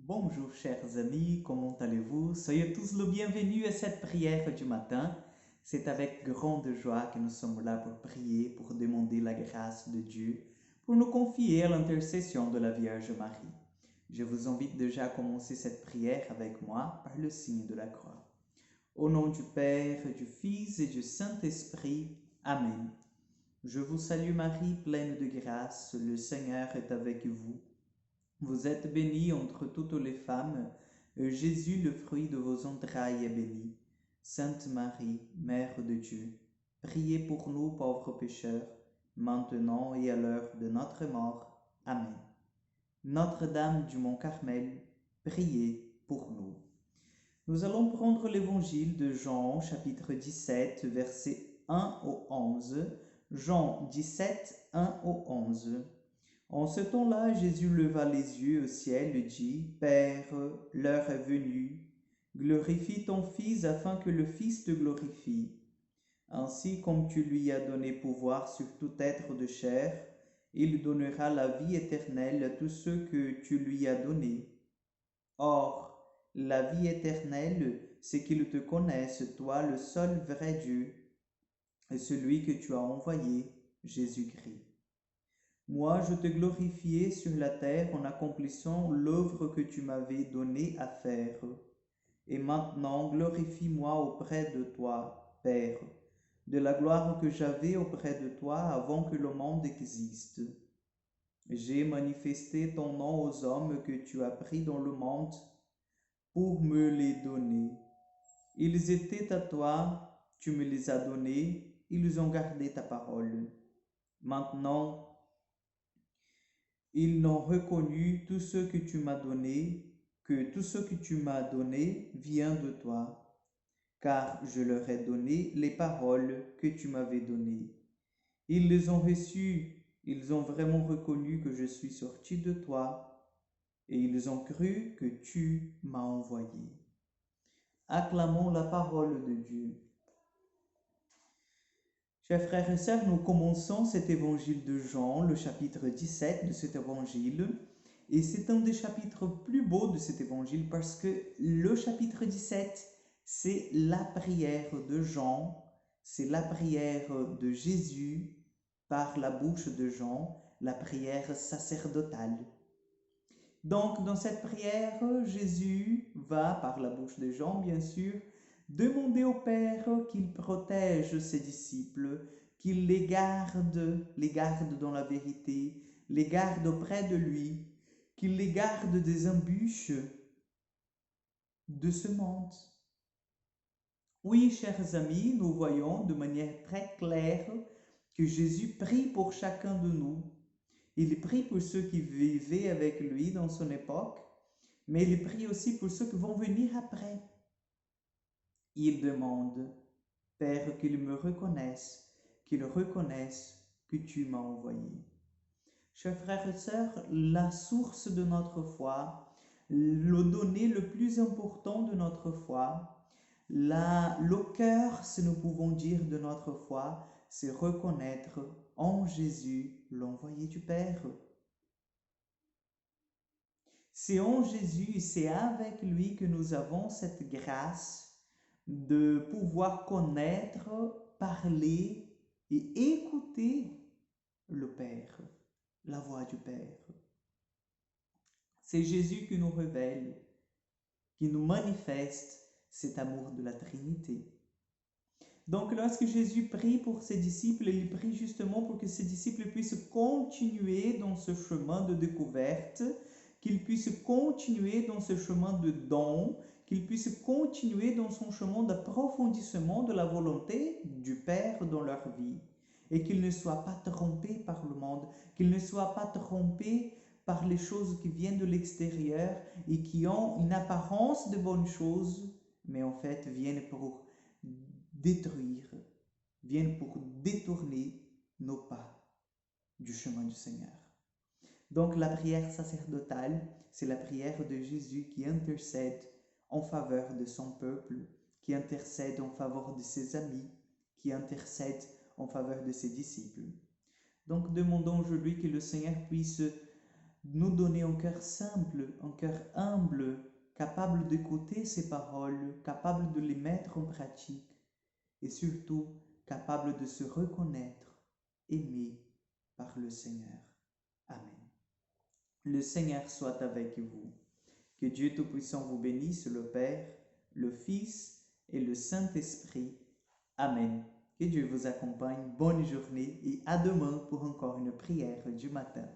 Bonjour chers amis, comment allez-vous? Soyez tous le bienvenus à cette prière du matin. C'est avec grande joie que nous sommes là pour prier, pour demander la grâce de Dieu, pour nous confier à l'intercession de la Vierge Marie. Je vous invite déjà à commencer cette prière avec moi par le signe de la croix. Au nom du Père, du Fils et du Saint-Esprit. Amen. Je vous salue Marie, pleine de grâce, le Seigneur est avec vous. Vous êtes bénie entre toutes les femmes, et Jésus, le fruit de vos entrailles, est béni. Sainte Marie, Mère de Dieu, priez pour nous pauvres pécheurs, maintenant et à l'heure de notre mort. Amen. Notre-Dame du Mont Carmel, priez pour nous. Nous allons prendre l'évangile de Jean, chapitre 17, versets 1 au 11. Jean 17, 1 au 11. En ce temps-là, Jésus leva les yeux au ciel et dit, Père, l'heure est venue, glorifie ton Fils afin que le Fils te glorifie. Ainsi comme tu lui as donné pouvoir sur tout être de chair, il donnera la vie éternelle à tous ceux que tu lui as donnés. Or, la vie éternelle, c'est qu'ils te connaissent, toi, le seul vrai Dieu, et celui que tu as envoyé, Jésus-Christ. Moi, je te glorifiais sur la terre en accomplissant l'œuvre que tu m'avais donnée à faire. Et maintenant, glorifie-moi auprès de toi, Père, de la gloire que j'avais auprès de toi avant que le monde existe. J'ai manifesté ton nom aux hommes que tu as pris dans le monde pour me les donner. Ils étaient à toi, tu me les as donnés, ils ont gardé ta parole. Maintenant, ils n'ont reconnu tout ce que tu m'as donné, que tout ce que tu m'as donné vient de toi, car je leur ai donné les paroles que tu m'avais données. Ils les ont reçues, ils ont vraiment reconnu que je suis sorti de toi, et ils ont cru que tu m'as envoyé. Acclamons la parole de Dieu. Chers frères et sœurs, nous commençons cet évangile de Jean, le chapitre 17 de cet évangile. Et c'est un des chapitres plus beaux de cet évangile parce que le chapitre 17, c'est la prière de Jean, c'est la prière de Jésus par la bouche de Jean, la prière sacerdotale. Donc, dans cette prière, Jésus va, par la bouche de Jean, bien sûr, demander au Père qu'il protège ses disciples, qu'il les garde dans la vérité, les garde auprès de lui, qu'il les garde des embûches de ce monde. Oui, chers amis, nous voyons de manière très claire que Jésus prie pour chacun de nous. Il prie pour ceux qui vivaient avec lui dans son époque, mais il prie aussi pour ceux qui vont venir après. Il demande, Père, qu'ils me reconnaissent, qu'ils reconnaissent que tu m'as envoyé. Chers frères et sœurs, la source de notre foi, le donné le plus important de notre foi, le cœur, si nous pouvons dire, de notre foi, c'est reconnaître en Jésus l'envoyé du Père. C'est en Jésus, c'est avec lui que nous avons cette grâce de pouvoir connaître, parler et écouter le Père, la voix du Père. C'est Jésus qui nous révèle, qui nous manifeste cet amour de la Trinité. Donc lorsque Jésus prie pour ses disciples, il prie justement pour que ses disciples puissent continuer dans ce chemin de découverte, qu'ils puissent continuer dans ce chemin de don, qu'ils puissent continuer dans son chemin d'approfondissement de la volonté du Père dans leur vie. Et qu'ils ne soient pas trompés par le monde, qu'ils ne soient pas trompés par les choses qui viennent de l'extérieur et qui ont une apparence de bonnes choses, mais en fait viennent pour détruire, viennent pour détourner nos pas du chemin du Seigneur. Donc la prière sacerdotale, c'est la prière de Jésus qui intercède en faveur de son peuple, qui intercède en faveur de ses amis, qui intercède en faveur de ses disciples. Donc demandons aujourd'hui que le Seigneur puisse nous donner un cœur simple, un cœur humble, capable d'écouter ces paroles, capable de les mettre en pratique et surtout capable de se reconnaître aimé par le Seigneur. Amen. Le Seigneur soit avec vous. Que Dieu Tout-Puissant vous bénisse, le Père, le Fils et le Saint-Esprit. Amen. Que Dieu vous accompagne. Bonne journée et à demain pour encore une prière du matin.